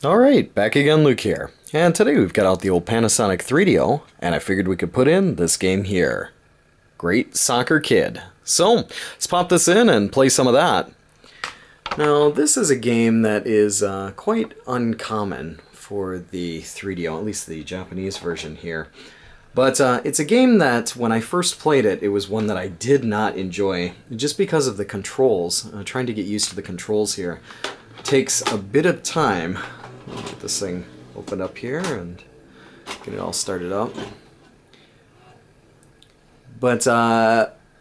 Alright, back again, Luke here. And today we've got out the old Panasonic 3DO, and I figured we could put in this game here. Great Soccer Kid. So, let's pop this in and play some of that. Now, this is a game that is quite uncommon for the 3DO, at least the Japanese version here. But it's a game that, when I first played it, it was one that I did not enjoy, just because of the controls. Trying to get used to the controls here takes a bit of time. Get this thing opened up here and get it all started up. But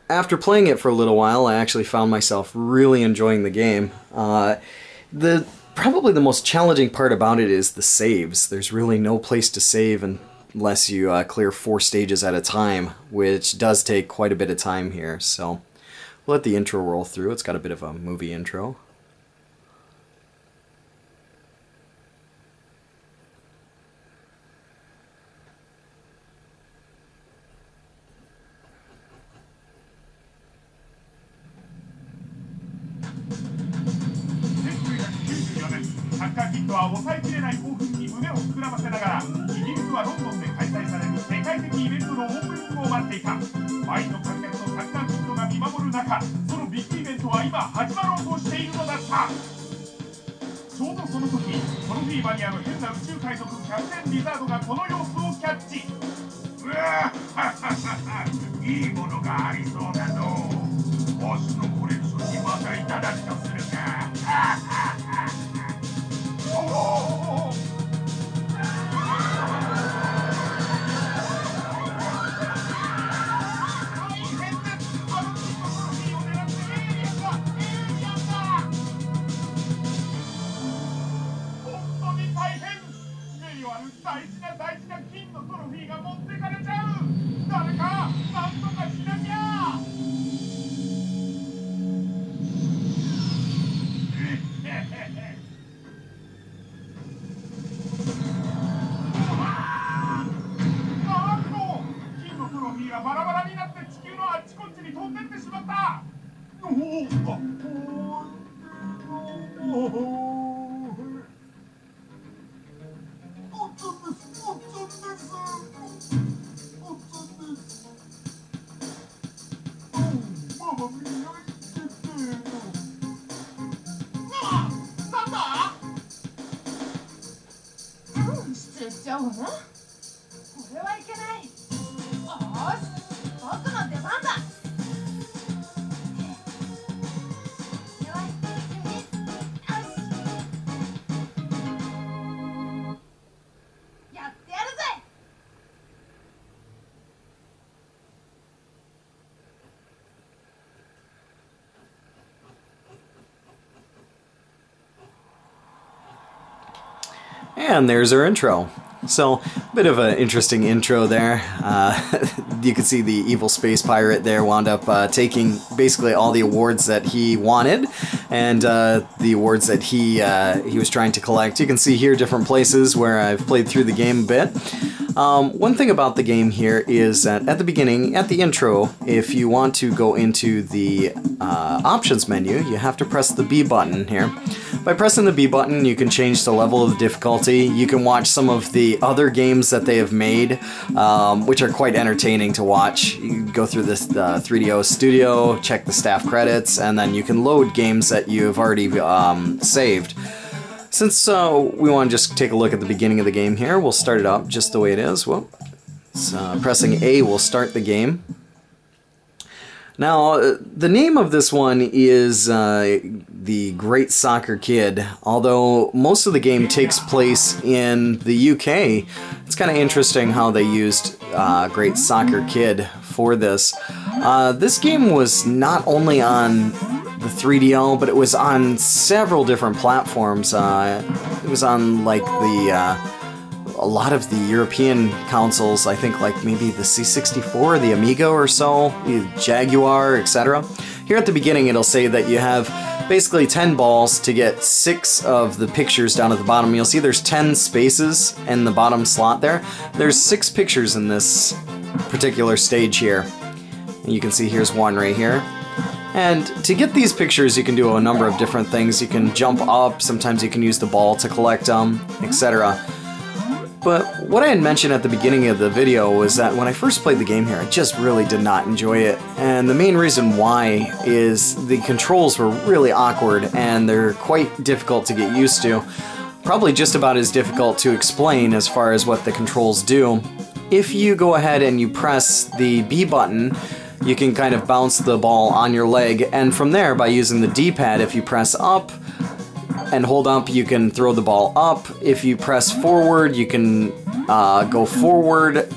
after playing it for a little while, I actually found myself really enjoying the game. Probably the most challenging part about it is the saves. There's really no place to save unless you clear 4 stages at a time, which does take quite a bit of time here. So we'll let the intro roll through. It's got a bit of a movie intro. And there's our intro. So, a bit of an interesting intro there. You can see the evil space pirate there wound up taking basically all the awards that he wanted, and the awards that he was trying to collect. You can see here different places where I've played through the game a bit. One thing about the game here is that at the beginning, at the intro, if you want to go into the options menu, you have to press the B button here. By pressing the B button, you can change the level of the difficulty. You can watch some of the other games that they have made, which are quite entertaining to watch. You can go through this 3DO Studio, check the staff credits, and then you can load games that you've already saved. Since we want to just take a look at the beginning of the game here, we'll start it up just the way it is. Well, pressing A will start the game. Now, the name of this one is The Great Soccer Kid. Although most of the game takes place in the UK, it's kind of interesting how they used Great Soccer Kid for this. This game was not only on the 3DO, but it was on several different platforms. It was on like a lot of the European consoles, I think like maybe the C64, the Amiga or so, the Jaguar, etc. Here at the beginning it'll say that you have basically 10 balls to get 6 of the pictures down at the bottom. You'll see there's 10 spaces in the bottom slot there. There's 6 pictures in this particular stage here. And you can see here's one right here. And to get these pictures, you can do a number of different things. You can jump up, sometimes you can use the ball to collect them, etc. But what I had mentioned at the beginning of the video was that when I first played the game here, I just really did not enjoy it. And the main reason why is the controls were really awkward and they're quite difficult to get used to. Probably just about as difficult to explain as far as what the controls do. If you go ahead and you press the B button, you can kind of bounce the ball on your leg, and from there, by using the D-pad, if you press up and hold up, you can throw the ball up. If you press forward, you can go forward.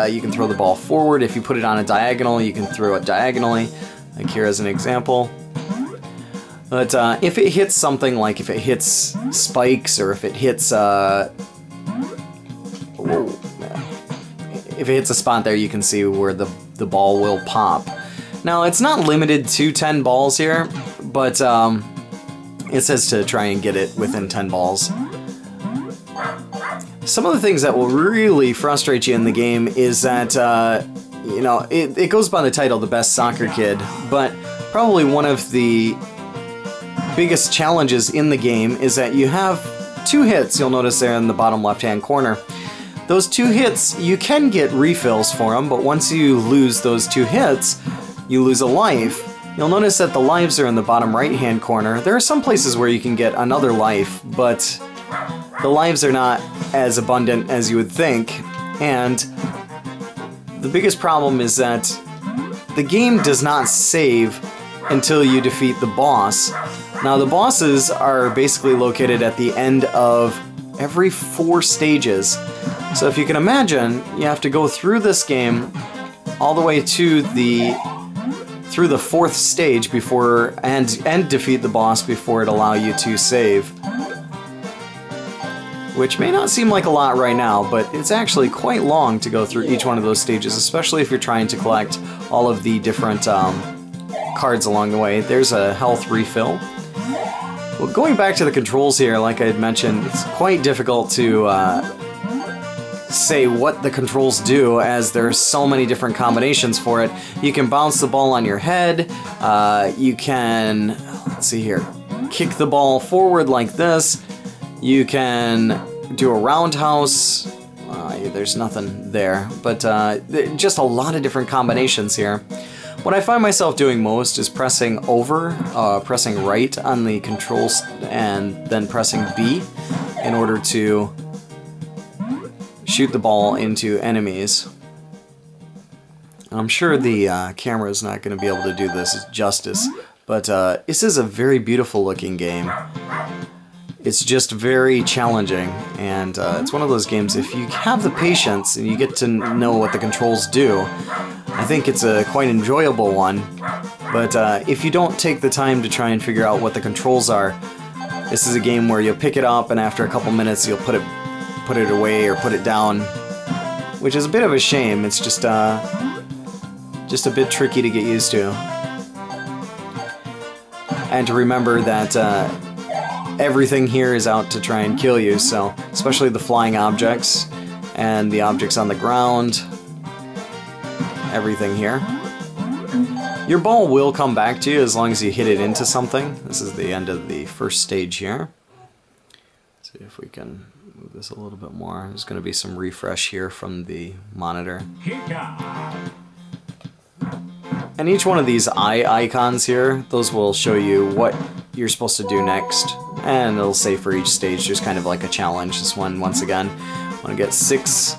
You can throw the ball forward. If you put it on a diagonal, you can throw it diagonally, like here as an example. But if it hits something, like if it hits spikes, or if it hits if it hits a spot there, you can see where the ball will pop. Now, it's not limited to 10 balls here, but it says to try and get it within 10 balls. Some of the things that will really frustrate you in the game is that, you know, it goes by the title, The Best Soccer Kid, but probably one of the biggest challenges in the game is that you have 2 hits, you'll notice there in the bottom left-hand corner. Those 2 hits, you can get refills for them, but once you lose those 2 hits, you lose a life. You'll notice that the lives are in the bottom right-hand corner. There are some places where you can get another life, but the lives are not as abundant as you would think, and the biggest problem is that the game does not save until you defeat the boss. Now, the bosses are basically located at the end of every 4 stages. So if you can imagine, you have to go through this game all the way to through the 4th stage before and defeat the boss before it allow you to save. Which may not seem like a lot right now, but it's actually quite long to go through each one of those stages, especially if you're trying to collect all of the different cards along the way. There's a health refill. Well, going back to the controls here, like I had mentioned, it's quite difficult to say what the controls do, as there are so many different combinations for it. You can bounce the ball on your head, you can, let's see here, kick the ball forward like this, you can do a roundhouse, there's nothing there, but just a lot of different combinations here. What I find myself doing most is pressing pressing right on the controls and then pressing B in order to shoot the ball into enemies. I'm sure the camera is not going to be able to do this justice, but this is a very beautiful looking game. It's just very challenging, and it's one of those games, if you have the patience and you get to know what the controls do, I think it's a quite enjoyable one. But if you don't take the time to try and figure out what the controls are, this is a game where you'll pick it up and after a couple minutes you'll put it away or put it down, which is a bit of a shame. It's just a bit tricky to get used to. And to remember that everything here is out to try and kill you, so especially the flying objects and the objects on the ground, everything here. Your ball will come back to you as long as you hit it into something. This is the end of the first stage here. Let's see if we can move this a little bit more. There's going to be some refresh here from the monitor. And each one of these eye icons here, those will show you what you're supposed to do next. And it'll say for each stage, there's kind of like a challenge. This one, once again, I want to get 6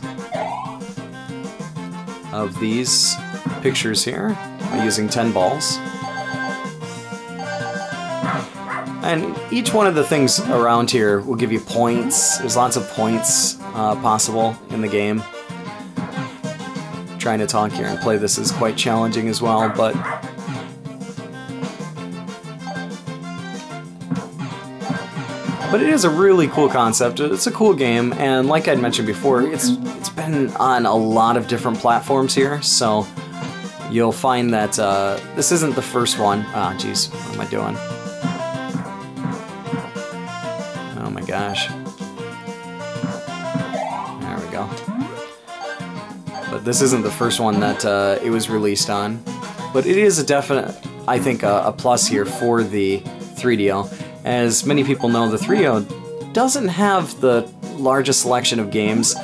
of these pictures here by using 10 balls. And each one of the things around here will give you points. There's lots of points possible in the game. Trying to talk here and play this is quite challenging as well, but it is a really cool concept. It's a cool game, and like I'd mentioned before, it's been on a lot of different platforms here, so you'll find that this isn't the first one. Ah, jeez, what am I doing? Oh my gosh. There we go. But this isn't the first one that it was released on. But it is a definite I think, a plus here for the 3DO. As many people know, the 3DO doesn't have the largest selection of games.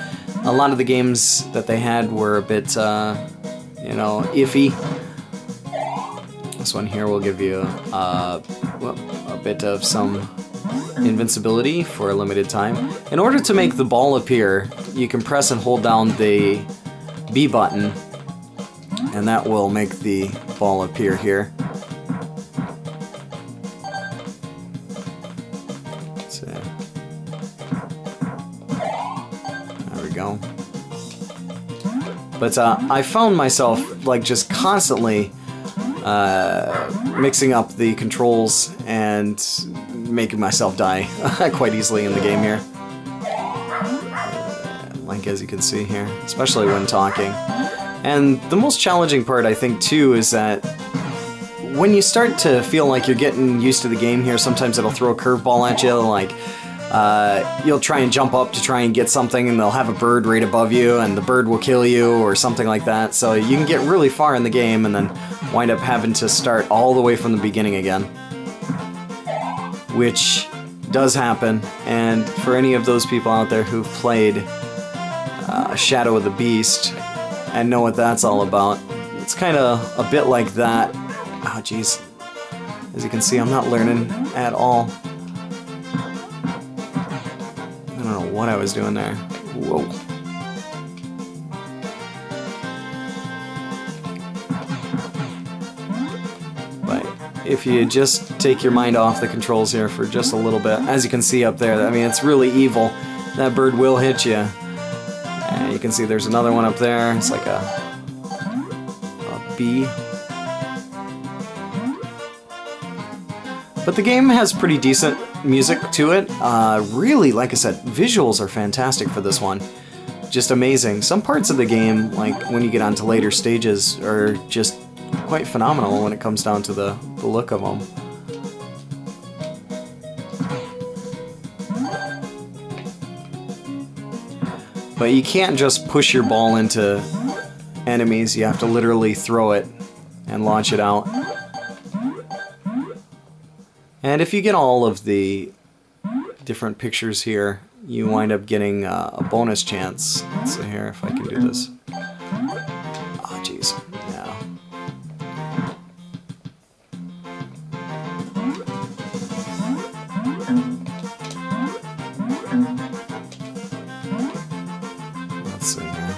A lot of the games that they had were a bit, you know, iffy. This one here will give you well, a bit of some invincibility for a limited time. In order to make the ball appear, you can press and hold down the B button, and that will make the ball appear here. So, there we go. But I found myself like just constantly mixing up the controls and making myself die quite easily in the game here. Like as you can see here, especially when talking. And the most challenging part, I think, too, is that when you start to feel like you're getting used to the game here, sometimes it'll throw a curveball at you, like you'll try and jump up to try and get something and they'll have a bird right above you and the bird will kill you or something like that. So you can get really far in the game and then wind up having to start all the way from the beginning again. Which does happen, and for any of those people out there who've played Shadow of the Beast and know what that's all about, it's kind of a bit like that. Oh jeez, as you can see, I'm not learning at all. I don't know what I was doing there. Whoa. But if you just take your mind off the controls here for just a little bit, as you can see up there, I mean, it's really evil. That bird will hit you. And you can see there's another one up there. It's like a bee. But the game has pretty decent music to it. Really, like I said, visuals are fantastic for this one. Just amazing. Some parts of the game, like when you get onto later stages, are just quite phenomenal when it comes down to the look of them. But you can't just push your ball into enemies, you have to literally throw it and launch it out. And if you get all of the different pictures here, you wind up getting a bonus chance. Let's see here if I can do this. Oh jeez, yeah. Let's see here.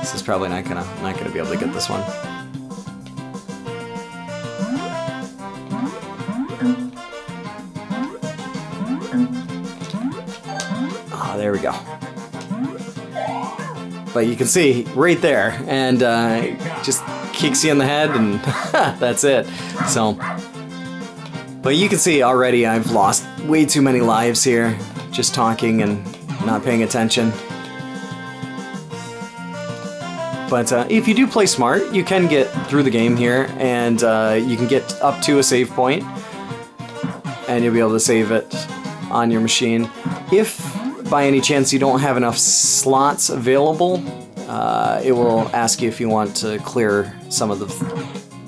This is probably not gonna be able to get this one. There we go. But you can see right there, and just kicks you in the head, and that's it. So, but you can see already I've lost way too many lives here, just talking and not paying attention. But if you do play smart, you can get through the game here, and you can get up to a save point, and you'll be able to save it on your machine. If by any chance you don't have enough slots available, it will ask you if you want to clear some of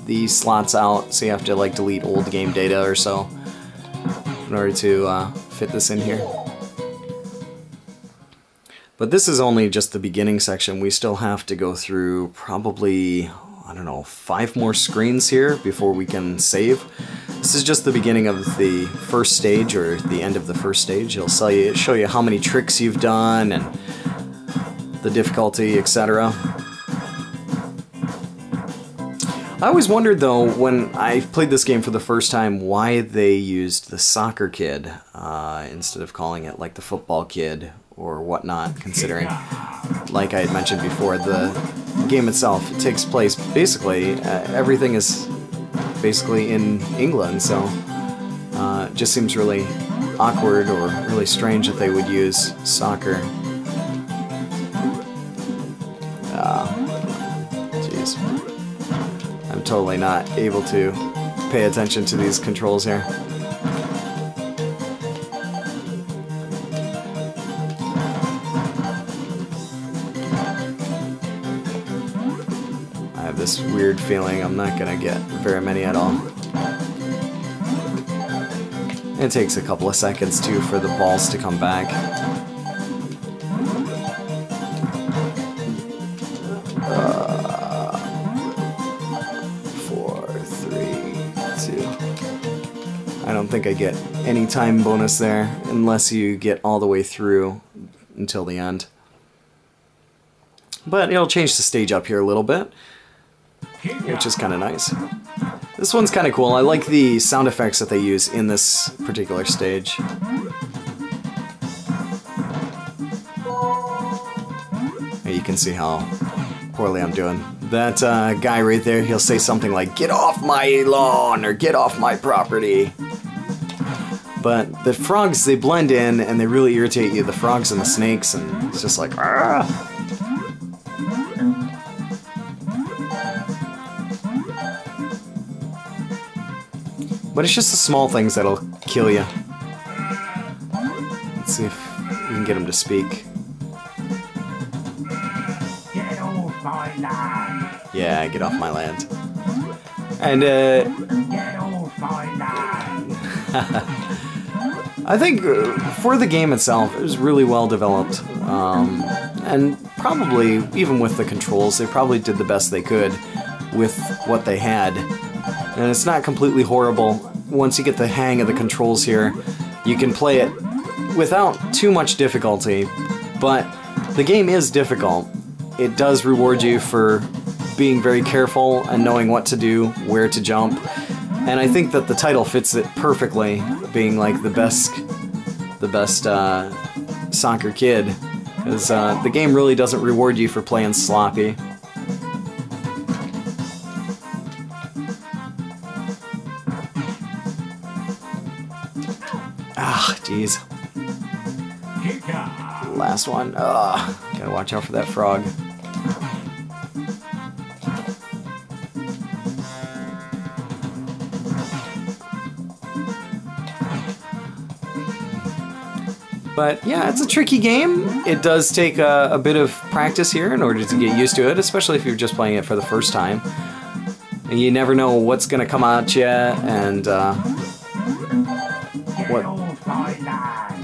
the slots out, so you have to like delete old game data or so in order to fit this in here. But this is only just the beginning section. We still have to go through probably, I don't know, 5 more screens here before we can save. This is just the beginning of the first stage, or the end of the first stage. It'll show you how many tricks you've done and the difficulty, etc. I always wondered though, when I played this game for the first time, why they used the soccer kid instead of calling it like the football kid or whatnot, considering, like I had mentioned before, the game itself, it takes place basically, everything is basically in England, so it just seems really awkward or really strange that they would use soccer. Jeez. I'm totally not able to pay attention to these controls here. this weird feeling I'm not gonna get very many at all. It takes a couple of seconds too for the balls to come back. 4, 3, 2. I don't think I get any time bonus there unless you get all the way through until the end. But it'll change the stage up here a little bit, which is kind of nice. This one's kind of cool. I like the sound effects that they use in this particular stage. You can see how poorly I'm doing. That guy right there, he'll say something like, "Get off my lawn," or "Get off my property." But the frogs, they blend in and they really irritate you, the frogs and the snakes, and it's just like, "Argh!" But it's just the small things that'll kill you. Let's see if we can get him to speak. Get off my land. Yeah, get off my land. And Get off my land. I think for the game itself, it was really well developed. And probably, even with the controls, they probably did the best they could with what they had. And it's not completely horrible. Once you get the hang of the controls here, you can play it without too much difficulty. But the game is difficult. It does reward you for being very careful and knowing what to do, where to jump. And I think that the title fits it perfectly, being like the best soccer kid. Because the game really doesn't reward you for playing sloppy. Ah, jeez. Last one. Gotta watch out for that frog. But yeah, it's a tricky game. It does take a bit of practice here in order to get used to it, especially if you're just playing it for the first time. And you never know what's gonna come at you and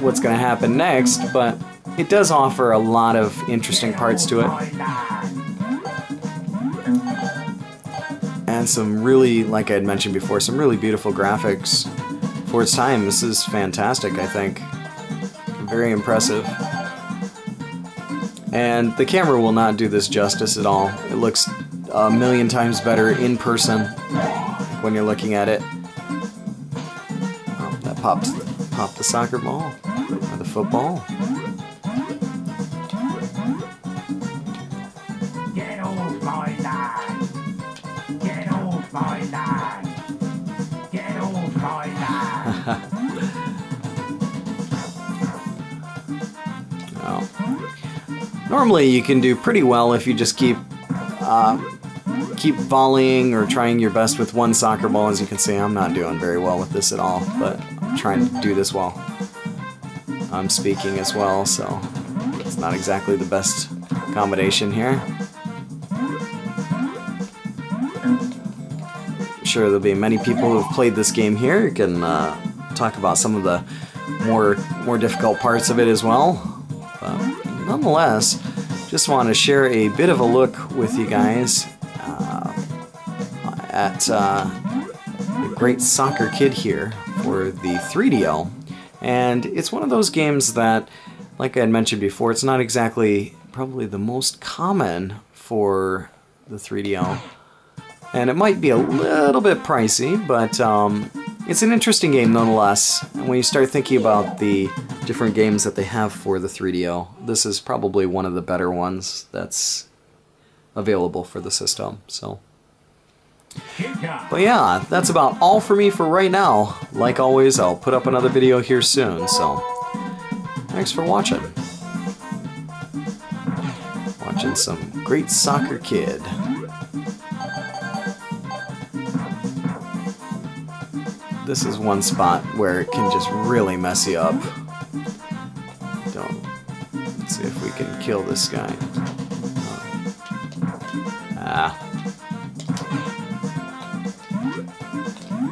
what's gonna happen next, but it does offer a lot of interesting parts to it. And some really, like I had mentioned before, some really beautiful graphics. For its time, this is fantastic, I think. Very impressive. And the camera will not do this justice at all. It looks a million times better in person when you're looking at it. Oh, that popped the soccer ball, or the football. Get off my land. Get off my land. Get off my land. Normally you can do pretty well if you just keep volleying or trying your best with one soccer ball. As you can see, I'm not doing very well with this at all, but I'm trying to do this while I'm speaking as well, so it's not exactly the best combination here. I'm sure there'll be many people who have played this game here who can talk about some of the more difficult parts of it as well. Nonetheless, just want to share a bit of a look with you guys at the Great Soccer Kid here for the 3DO. And it's one of those games that, like I had mentioned before, it's not exactly probably the most common for the 3DO. And it might be a little bit pricey, but it's an interesting game nonetheless. And when you start thinking about the different games that they have for the 3DO, this is probably one of the better ones that's available for the system. So, but yeah, that's about all for me for right now. Like always, I'll put up another video here soon, so thanks for watching. Watching some Great Soccer Kid. This is one spot where it can just really mess you up. Let's see if we can kill this guy.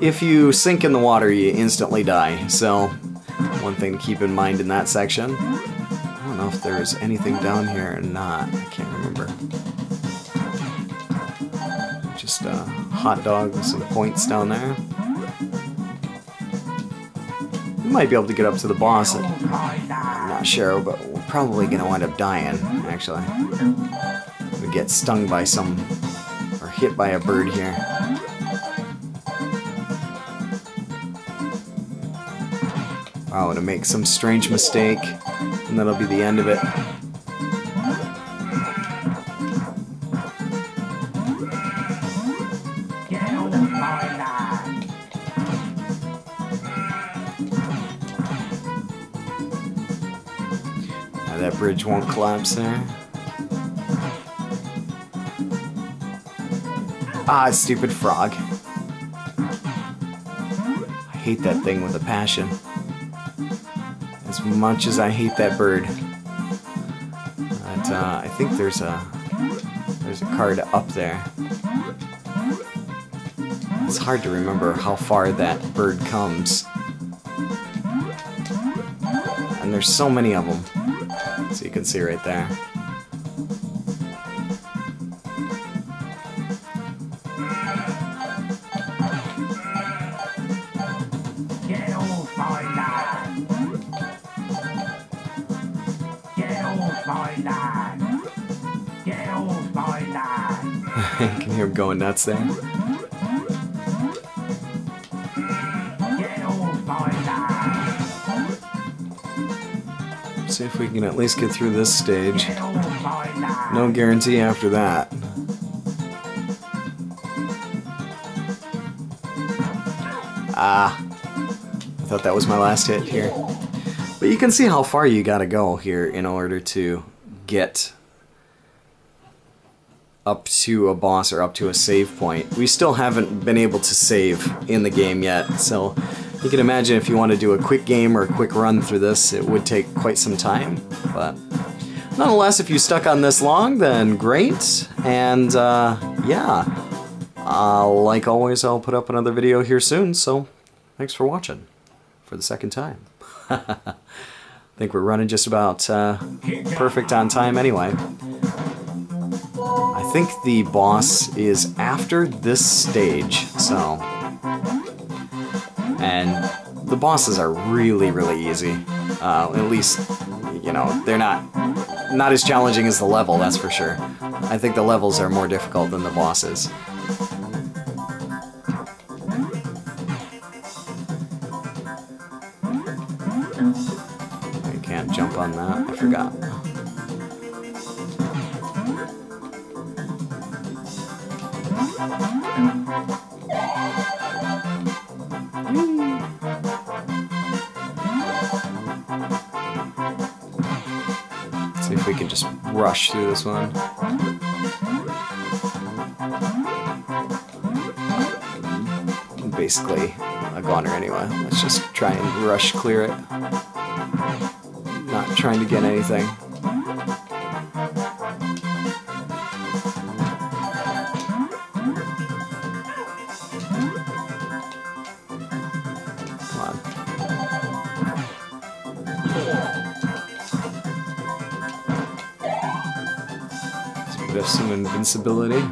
if you sink in the water, you instantly die. So, one thing to keep in mind in that section. I don't know if there's anything down here or not. I can't remember. Just a hot dog with some points down there. We might be able to get up to the boss. I'm not sure, but we're probably going to wind up dying, actually. We get stung by some, or hit by a bird here. Wow, to make some strange mistake, and that'll be the end of it. That bridge won't collapse there. Ah, stupid frog. I hate that thing with a passion. As much as I hate that bird. But, I think there's a card up there. It's hard to remember how far that bird comes. And there's so many of them. So you can see right there. Get off my land! Get off my land! Get off my land! You can hear him going nuts there. Get off my land! See if we can at least get through this stage. Get off my land! No guarantee after that. Ah, I thought that was my last hit here. But you can see how far you gotta go here in order to get up to a boss or up to a save point. We still haven't been able to save in the game yet, so you can imagine if you want to do a quick game or a quick run through this, it would take quite some time. But nonetheless, if you stuck on this long, then great. And yeah, like always, I'll put up another video here soon, so thanks for watching for the second time. I think we're running just about perfect on time anyway. I think the boss is after this stage, so... And the bosses are really, really easy. At least, you know, they're not as challenging as the level, that's for sure. I think the levels are more difficult than the bosses. I can't jump on that, I forgot. Let's see if we can just rush through this one. Basically a goner anyway. Let's just try and rush clear it. Not trying to get anything. Bit of some invincibility.